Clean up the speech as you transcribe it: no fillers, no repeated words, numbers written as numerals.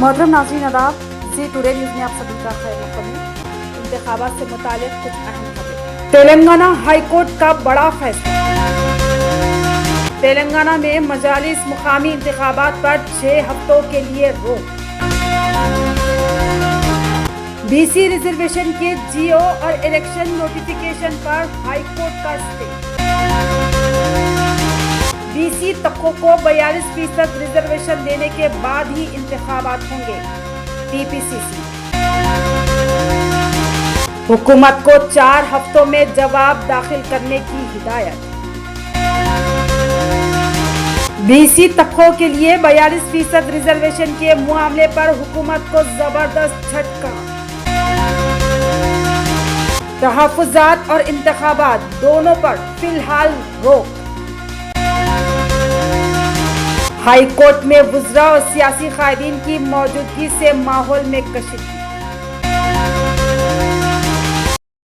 मोहतरम नाज़रीन आदाब, जी टुडे न्यूज़ में आप सभी का खैर मक़दम है। इंतखाबात से मुताल्लिक़ कुछ अहम खबरें। तेलंगाना हाई कोर्ट का बड़ा फैसला। तेलंगाना में मजालिस मुकामी इंतखाबात पर 6 हफ्तों के लिए रोक। बीसी रिजर्वेशन के जीओ और इलेक्शन नोटिफिकेशन पर हाई कोर्ट का स्टे। बीसी तबकों को 42% रिजर्वेशन देने के बाद ही इंतखाबात होंगे। टीपीसीसी हुकूमत को 4 हफ्तों में जवाब दाखिल करने की हिदायत। बीसी तबकों के लिए 42% रिजर्वेशन के मामले पर हुकूमत को जबरदस्त झटका। तहफ़्फ़ुज़ात और इंतखाबात दोनों पर फिलहाल रोक। हाई कोर्ट में वुज़रा और सियासी कायदीन की मौजूदगी से माहौल में कशीदगी।